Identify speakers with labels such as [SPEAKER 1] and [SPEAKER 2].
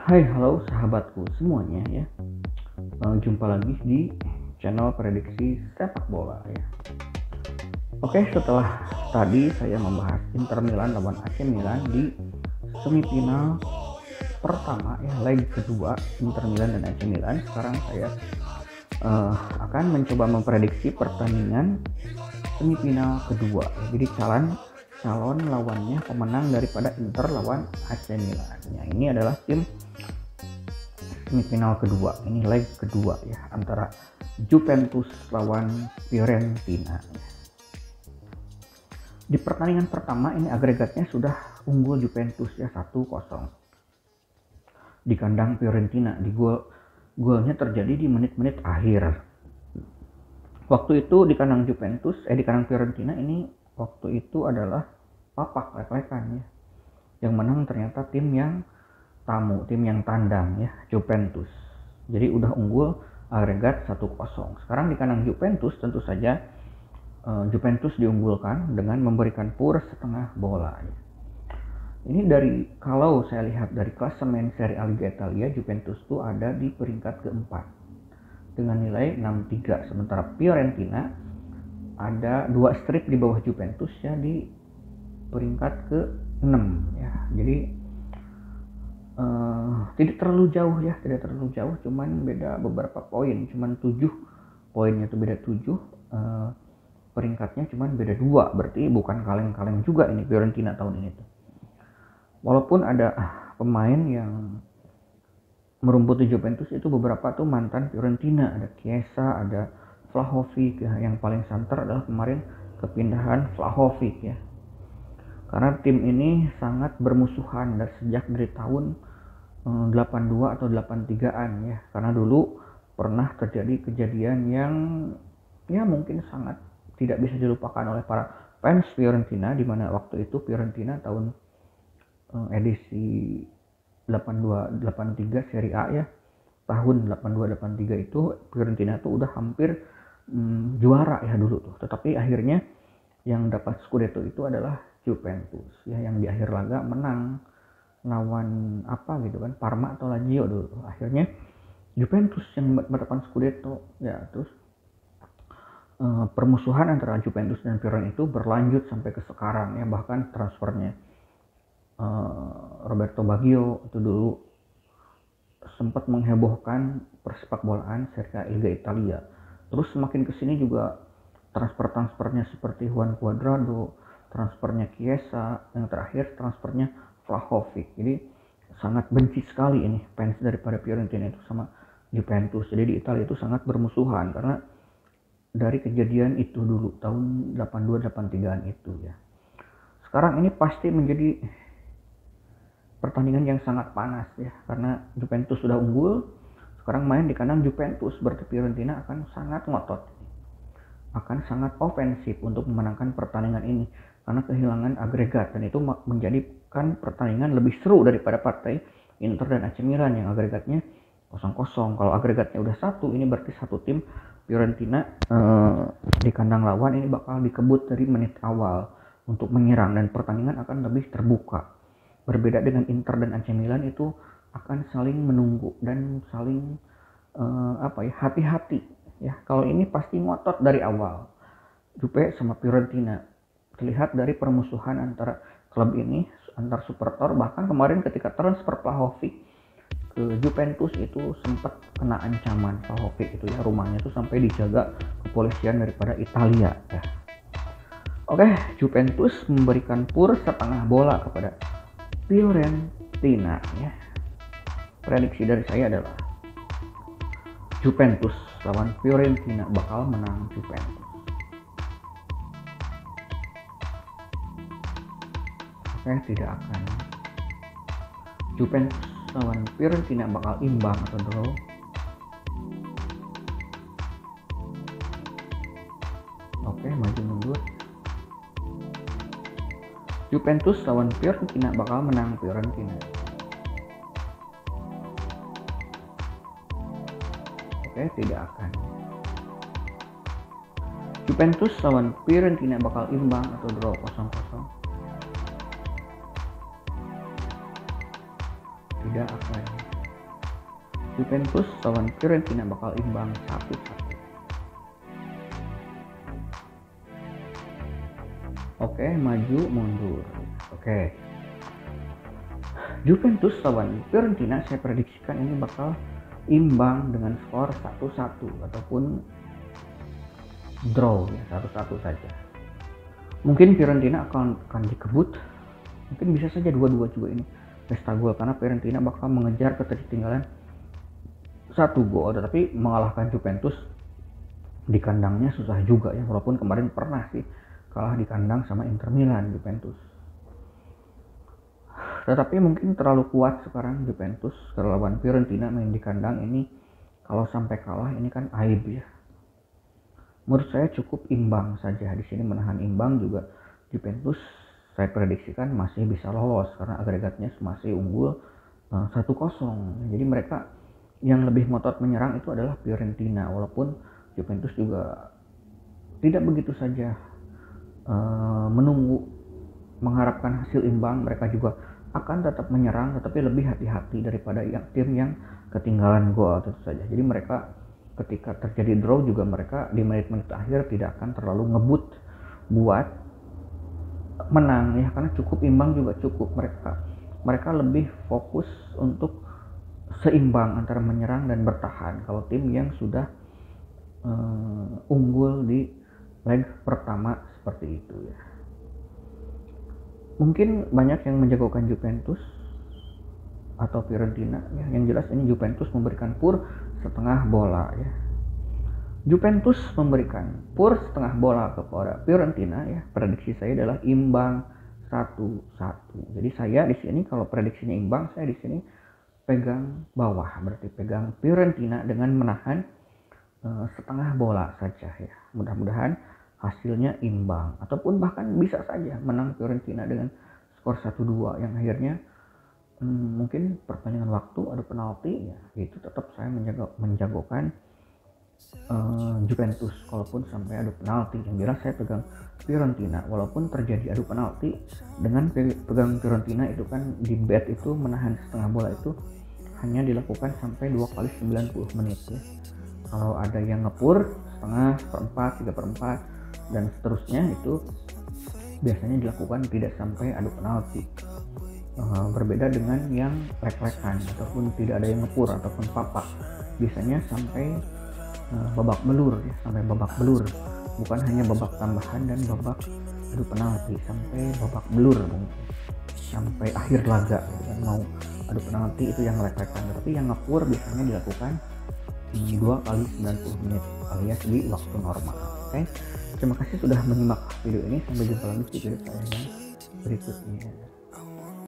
[SPEAKER 1] Hai, halo sahabatku semuanya ya. Jumpa lagi di channel prediksi sepak bola ya. Oke, setelah tadi saya membahas Inter Milan lawan AC Milan di semifinal pertama ya, leg kedua Inter Milan dan AC Milan. Sekarang saya akan mencoba memprediksi pertandingan semifinal kedua ya. Jadi calon lawannya pemenang daripada Inter lawan AC Milan. Ya, ini adalah tim semifinal kedua, ini leg kedua ya, antara Juventus lawan Fiorentina. Di pertandingan pertama ini agregatnya sudah unggul Juventus ya 1-0 di kandang Fiorentina. Golnya terjadi di menit-menit akhir. Waktu itu di kandang di kandang Fiorentina ini waktu itu adalah papak lek-lekan ya. Yang menang ternyata tim yang tandang ya, Juventus. Jadi udah unggul agregat 1-0. Sekarang di kandang Juventus tentu saja Juventus diunggulkan dengan memberikan PUR setengah bola. Ini kalau saya lihat dari klasemen Serie A Liga Italia, Juventus itu ada di peringkat keempat dengan nilai 63, sementara Fiorentina ada 2 strip di bawah Juventus ya di peringkat ke-6 ya. Jadi tidak terlalu jauh, cuman beda beberapa poin, cuman 7 poinnya itu beda 7, peringkatnya cuman beda 2, berarti bukan kaleng-kaleng juga ini Fiorentina tahun ini tuh. Walaupun ada pemain yang merumputi Juventus itu beberapa tuh mantan Fiorentina, ada Chiesa, ada Vlahovic ya. Yang paling santer adalah kemarin kepindahan Vlahovic ya. Karena tim ini sangat bermusuhan dari tahun 82 atau 83-an ya. Karena dulu pernah terjadi kejadian yang ya mungkin sangat tidak bisa dilupakan oleh para fans Fiorentina, di mana waktu itu Fiorentina tahun edisi 82-83 Serie A ya. Tahun 82-83 itu Fiorentina tuh udah hampir juara ya dulu tuh. Tetapi akhirnya yang dapat Scudetto itu adalah Juventus ya, yang di akhir laga menang lawan Parma atau Lazio dulu. Akhirnya Juventus yang mendapatkan Scudetto ya. Terus permusuhan antara Juventus dan Fiorentina itu berlanjut sampai ke sekarang ya. Bahkan transfernya Roberto Baggio itu dulu sempat menghebohkan persepak bolaan Serie A Liga Italia. Terus semakin kesini juga transfernya seperti Juan Cuadrado, transfernya Chiesa, yang terakhir transfernya Vlahovic. Jadi sangat benci sekali ini fans daripada Fiorentina itu sama Juventus. Jadi di Italia itu sangat bermusuhan karena dari kejadian itu dulu tahun 82-83an itu ya. Sekarang ini pasti menjadi pertandingan yang sangat panas ya, karena Juventus sudah unggul. Sekarang main di kandang Juventus, berarti Fiorentina akan sangat ngotot, akan sangat ofensif untuk memenangkan pertandingan ini karena kehilangan agregat, dan itu menjadikan pertandingan lebih seru daripada partai Inter dan AC Milan yang agregatnya 0-0. Kalau agregatnya udah 1, ini berarti satu tim Fiorentina di kandang lawan ini bakal dikebut dari menit awal untuk menyerang dan pertandingan akan lebih terbuka. Berbeda dengan Inter dan AC Milan itu akan saling menunggu dan saling hati-hati ya. Kalau ini pasti ngotot dari awal. Juve sama Fiorentina terlihat dari permusuhan antara klub ini, antar supporter. Bahkan kemarin ketika transfer Vlahovic ke Juventus itu sempat kena ancaman Vlahovic itu ya, rumahnya itu sampai dijaga kepolisian daripada Italia ya. Oke, Juventus memberikan PUR setengah bola kepada Fiorentina ya. Prediksi dari saya adalah Juventus lawan Fiorentina bakal menang Juventus. Oke, tidak akan. Juventus lawan Fiorentina bakal imbang atau draw. Oke, maju mundur. Juventus lawan Fiorentina bakal menang Fiorentina. Oke, tidak akan. Juventus lawan Fiorentina bakal imbang atau draw 0-0. Tidak akan. Juventus lawan Fiorentina bakal imbang 1-1. Oke, maju mundur. Oke. Juventus lawan Fiorentina saya prediksikan ini bakal imbang dengan skor 1-1 ataupun draw ya, 1-1 saja. Mungkin Fiorentina akan dikebut, mungkin bisa saja 2-2 juga ini pesta gol, karena Fiorentina bakal mengejar ketertinggalan 1 gol, tetapi mengalahkan Juventus di kandangnya susah juga ya, walaupun kemarin pernah sih kalah di kandang sama Inter Milan Juventus. Tetapi mungkin terlalu kuat sekarang Juventus lawan Fiorentina main di kandang ini, kalau sampai kalah ini kan aib ya. Menurut saya cukup imbang saja di sini, menahan imbang juga Juventus saya prediksikan masih bisa lolos karena agregatnya masih unggul 1-0. Jadi mereka yang lebih ngotot menyerang itu adalah Fiorentina, walaupun Juventus juga tidak begitu saja menunggu mengharapkan hasil imbang, mereka juga akan tetap menyerang tetapi lebih hati-hati daripada tim yang ketinggalan gol tentu saja. Jadi mereka ketika terjadi draw juga mereka di menit-menit akhir tidak akan terlalu ngebut buat menang ya, karena cukup imbang juga cukup. Mereka lebih fokus untuk seimbang antara menyerang dan bertahan kalau tim yang sudah unggul di leg pertama seperti itu ya. Mungkin banyak yang menjagokan Juventus atau Fiorentina ya. Yang jelas ini Juventus memberikan pur setengah bola ya. Juventus memberikan pur setengah bola kepada Fiorentina ya. Prediksi saya adalah imbang 1-1. Jadi saya di sini kalau prediksinya imbang, saya di sini pegang bawah, berarti pegang Fiorentina dengan menahan setengah bola saja ya. Mudah-mudahan hasilnya imbang ataupun bahkan bisa saja menang Fiorentina dengan skor 1-2 yang akhirnya mungkin perpanjangan waktu, adu penalti ya, itu tetap saya menjagokan Juventus kalaupun sampai adu penalti. Yang jelas saya pegang Fiorentina walaupun terjadi adu penalti. Dengan pegang Fiorentina itu kan di bet itu menahan setengah bola itu hanya dilakukan sampai 2 kali 90 menit ya. Kalau ada yang ngepur setengah, seperempat, 3/4 dan seterusnya itu biasanya dilakukan tidak sampai adu penalti. Berbeda dengan yang lek-lekan ataupun tidak ada yang ngepur ataupun papak, biasanya sampai babak belur ya, sampai babak belur, bukan hanya babak tambahan dan babak adu penalti, sampai babak belur mungkin sampai akhir laga gitu kan. Mau adu penalti itu yang lek-lekan, tapi yang ngepur biasanya dilakukan 2 kali 90 menit alias di waktu normal. Oke, terima kasih sudah menyimak video ini, sampai jumpa lagi di video saya yang berikutnya.